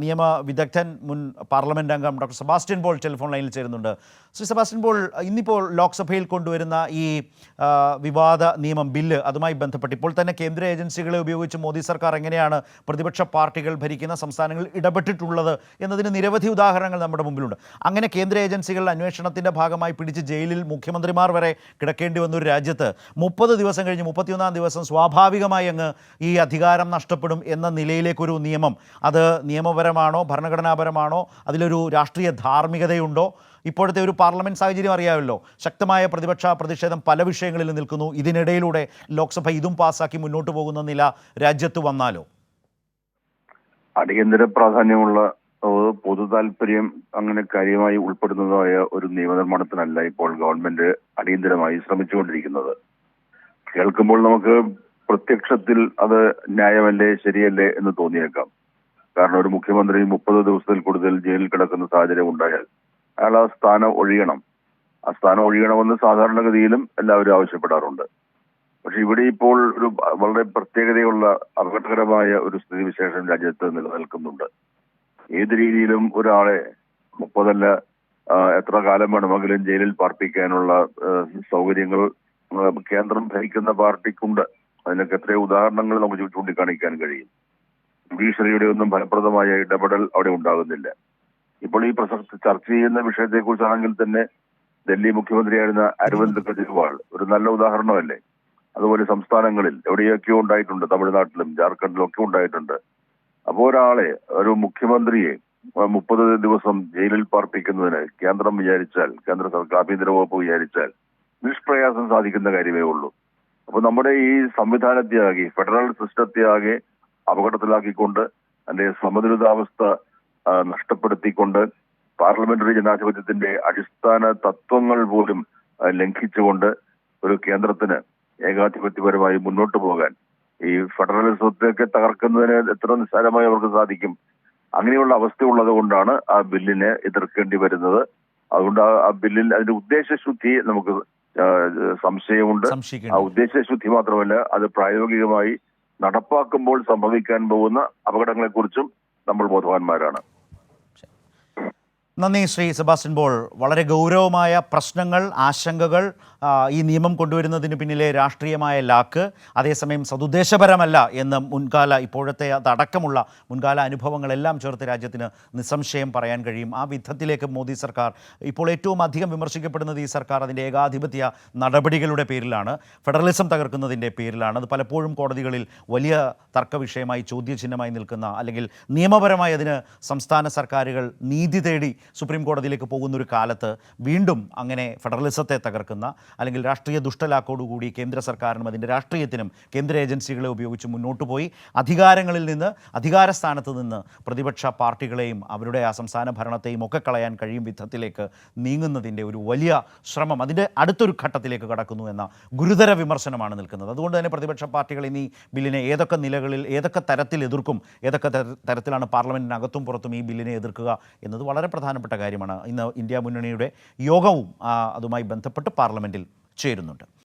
നിയമ വിദഗ്ധൻ മുൻ പാർലമെന്റ് അംഗം ഡോക്ടർ സെബാസ്റ്റ്യൻ പോൾ ടെലിഫോൺ ലൈനിൽ ചേരുന്നുണ്ട്. ശ്രീ സെബാസ്റ്റ്യൻ പോൾ, ഇന്നിപ്പോൾ ലോക്സഭയിൽ കൊണ്ടുവരുന്ന ഈ വിവാദ നിയമം ബില്ല് അതുമായി ബന്ധപ്പെട്ട് ഇപ്പോൾ തന്നെ കേന്ദ്ര ഏജൻസികളെ ഉപയോഗിച്ച് മോദി സർക്കാർ എങ്ങനെയാണ് പ്രതിപക്ഷ പാർട്ടികൾ ഭരിക്കുന്ന സംസ്ഥാനങ്ങളിൽ ഇടപെട്ടിട്ടുള്ളത് എന്നതിന് നിരവധി ഉദാഹരണങ്ങൾ നമ്മുടെ മുമ്പിലുണ്ട്. അങ്ങനെ കേന്ദ്ര ഏജൻസികളുടെ അന്വേഷണത്തിൻ്റെ ഭാഗമായി പിടിച്ച് ജയിലിൽ മുഖ്യമന്ത്രിമാർ വരെ കിടക്കേണ്ടി വന്നൊരു രാജ്യത്ത് 30 ദിവസം കഴിഞ്ഞ് 31-ാം ദിവസം സ്വാഭാവികമായി അങ്ങ് ഈ അധികാരം നഷ്ടപ്പെടും എന്ന നിലയിലേക്കൊരു നിയമം, അത് നിയമപരമാണോ ഭരണഘടനാപരമാണോ, അതിലൊരു രാഷ്ട്രീയ ധാർമ്മികതയുണ്ടോ? ഇപ്പോഴത്തെ ഒരു പാർലമെൻറ്റ് സാഹചര്യം അറിയാമല്ലോ, ശക്തമായ പ്രതിഷേധം പല വിഷയങ്ങളിൽ നിൽക്കുന്നു. ഇതിനിടയിലൂടെ ലോക്സഭ ഇതും പാസ്സാക്കി മുന്നോട്ട് പോകുന്ന നില രാജ്യത്ത് വന്നാലോ? അടിയന്തര പ്രാധാന്യമുള്ള പൊതു താല്പര്യം അങ്ങനെ കാര്യമായി ഉൾപ്പെടുന്നതായ ഒരു നിയമനിർമ്മാണത്തിനല്ല ഇപ്പോൾ ഗവൺമെന്റ് അടിയന്തരമായി ശ്രമിച്ചുകൊണ്ടിരിക്കുന്നത്. കേൾക്കുമ്പോൾ നമുക്ക് പ്രത്യക്ഷത്തിൽ അത് ന്യായമല്ലേ ശരിയല്ലേ എന്ന് തോന്നിയേക്കാം. കാരണം ഒരു മുഖ്യമന്ത്രി 30 ദിവസത്തിൽ കൂടുതൽ ജയിലിൽ കിടക്കുന്ന സാഹചര്യം ഉണ്ടായാൽ അയാൾ ആ സ്ഥാനം ഒഴിയണം. ആ സ്ഥാനം ഒഴിയണമെന്ന് സാധാരണഗതിയിലും എല്ലാവരും ആവശ്യപ്പെടാറുണ്ട്. പക്ഷെ ഇവിടെ ഇപ്പോൾ ഒരു വളരെ പ്രത്യേകതയുള്ള അപകടകരമായ ഒരു സ്ഥിതിവിശേഷം രാജ്യത്ത് നിലനിൽക്കുന്നുണ്ട്. ഏത് രീതിയിലും ഒരാളെ 30 എത്ര കാലം വേണമെങ്കിലും ജയിലിൽ പാർപ്പിക്കാനുള്ള സൗകര്യങ്ങൾ കേന്ദ്രം ഭരിക്കുന്ന പാർട്ടിക്കുണ്ട്. അതിനൊക്കെ എത്രയോ ഉദാഹരണങ്ങൾ നമുക്ക് ചൂണ്ടിക്കാണിക്കാൻ കഴിയും. ജുഡീഷ്യറിയുടെ ഒന്നും ഫലപ്രദമായ ഇടപെടൽ അവിടെ ഉണ്ടാകുന്നില്ല. ഇപ്പോൾ ഈ പ്രസക്തി ചർച്ച ചെയ്യുന്ന വിഷയത്തെക്കുറിച്ചാണെങ്കിൽ തന്നെ ഡൽഹി മുഖ്യമന്ത്രിയായിരുന്ന അരവിന്ദ് കെജ്രിവാൾ ഒരു നല്ല ഉദാഹരണമല്ലേ. അതുപോലെ സംസ്ഥാനങ്ങളിൽ എവിടെയൊക്കെയോ ഉണ്ടായിട്ടുണ്ട്, തമിഴ്നാട്ടിലും ജാർഖണ്ഡിലും ഒക്കെ ഉണ്ടായിട്ടുണ്ട്. അപ്പോൾ ഒരാളെ, ഒരു മുഖ്യമന്ത്രിയെ 30 ദിവസം ജയിലിൽ പാർപ്പിക്കുന്നതിന് കേന്ദ്രം വിചാരിച്ചാൽ, കേന്ദ്ര സർക്കാർ ആഭ്യന്തര വകുപ്പ് വിചാരിച്ചാൽ നിഷ്പ്രയാസം സാധിക്കുന്ന കാര്യമേ ഉള്ളൂ. അപ്പൊ നമ്മുടെ ഈ സംവിധാനത്തെ ആകെ, ഫെഡറൽ സിസ്റ്റത്തെ ആകെ അപകടത്തിലാക്കിക്കൊണ്ട്, അതിന്റെ സമതുലിതാവസ്ഥ നഷ്ടപ്പെടുത്തിക്കൊണ്ട്, പാർലമെന്ററി ജനാധിപത്യത്തിന്റെ അടിസ്ഥാന തത്വങ്ങൾ പോലും ലംഘിച്ചുകൊണ്ട് ഒരു കേന്ദ്രത്തിന് ഏകാധിപത്യപരമായി മുന്നോട്ട് പോകാൻ, ഈ ഫെഡറലിസത്തെയൊക്കെ തകർക്കുന്നതിന് എത്ര നിസ്സാരമായി അവർക്ക് സാധിക്കും. അങ്ങനെയുള്ള അവസ്ഥയുള്ളത് കൊണ്ടാണ് ആ ബില്ലിനെ എതിർക്കേണ്ടി വരുന്നത്. അതുകൊണ്ട് ആ ബില്ലിൽ അതിന്റെ ഉദ്ദേശശുദ്ധി നമുക്ക് സംശയമുണ്ട്. ആ ഉദ്ദേശശുദ്ധി മാത്രമല്ല, അത് പ്രായോഗികമായി നടപ്പാക്കുമ്പോൾ സംഭവിക്കാൻ പോകുന്ന അപകടങ്ങളെക്കുറിച്ചും നമ്മൾ ബോധവാന്മാരാണ്. നന്ദി ശ്രീ സെബാസ്റ്റ്യൻ പോൾ. വളരെ ഗൗരവമായ പ്രശ്നങ്ങൾ, ആശങ്കകൾ, ഈ നിയമം കൊണ്ടുവരുന്നതിന് പിന്നിലെ രാഷ്ട്രീയമായ ലാക്ക്, അതേസമയം സതുദ്ദേശപരമല്ല എന്ന് ഇപ്പോഴത്തെ അതടക്കമുള്ള മുൻകാല അനുഭവങ്ങളെല്ലാം ചേർത്ത് രാജ്യത്തിന് നിസ്സംശയം പറയാൻ കഴിയും. ആ വിധത്തിലേക്ക് മോദി സർക്കാർ ഇപ്പോൾ ഏറ്റവും അധികം വിമർശിക്കപ്പെടുന്നത് ഈ സർക്കാർ അതിൻ്റെ ഏകാധിപത്യ നടപടികളുടെ പേരിലാണ്, ഫെഡറലിസം തകർക്കുന്നതിൻ്റെ പേരിലാണ്. അത് പലപ്പോഴും കോടതികളിൽ വലിയ തർക്ക വിഷയമായി, ചോദ്യചിഹ്നമായി നിൽക്കുന്ന, അല്ലെങ്കിൽ നിയമപരമായി അതിന് സംസ്ഥാന സർക്കാരുകൾ നീതി തേടി സുപ്രീം കോടതിയിലേക്ക് പോകുന്നൊരു കാലത്ത് വീണ്ടും അങ്ങനെ ഫെഡറലിസത്തെ തകർക്കുന്ന, അല്ലെങ്കിൽ രാഷ്ട്രീയ ദുഷ്ടലാക്കോടുകൂടി കേന്ദ്ര സർക്കാരിനും അതിൻ്റെ രാഷ്ട്രീയത്തിനും കേന്ദ്ര ഏജൻസികളെ ഉപയോഗിച്ച് മുന്നോട്ട് പോയി അധികാരങ്ങളിൽ നിന്ന്, അധികാരസ്ഥാനത്ത് നിന്ന് പ്രതിപക്ഷ പാർട്ടികളെയും അവരുടെ ആ സംസ്ഥാന ഭരണത്തെയും ഒക്കെ കളയാൻ കഴിയും വിധത്തിലേക്ക് നീങ്ങുന്നതിൻ്റെ ഒരു വലിയ ശ്രമം അതിൻ്റെ അടുത്തൊരു ഘട്ടത്തിലേക്ക് കടക്കുന്നു എന്ന ഗുരുതര വിമർശനമാണ് നിൽക്കുന്നത്. അതുകൊണ്ട് തന്നെ പ്രതിപക്ഷ പാർട്ടികൾ ഇനി ബില്ലിനെ ഏതൊക്കെ നിലകളിൽ, ഏതൊക്കെ തരത്തിൽ എതിർക്കും, ഏതൊക്കെ തരത്തിലാണ് പാർലമെൻറ്റിനകത്തും പുറത്തും ഈ ബില്ലിനെ എതിർക്കുക എന്നത് വളരെ പ്രധാനപ്പെട്ട കാര്യമാണ്. ഇന്ന് ഇന്ത്യ മുന്നണിയുടെ യോഗവും അതുമായി ബന്ധപ്പെട്ട് പാർലമെൻറ്റിൽ ചേരുന്നുണ്ട്.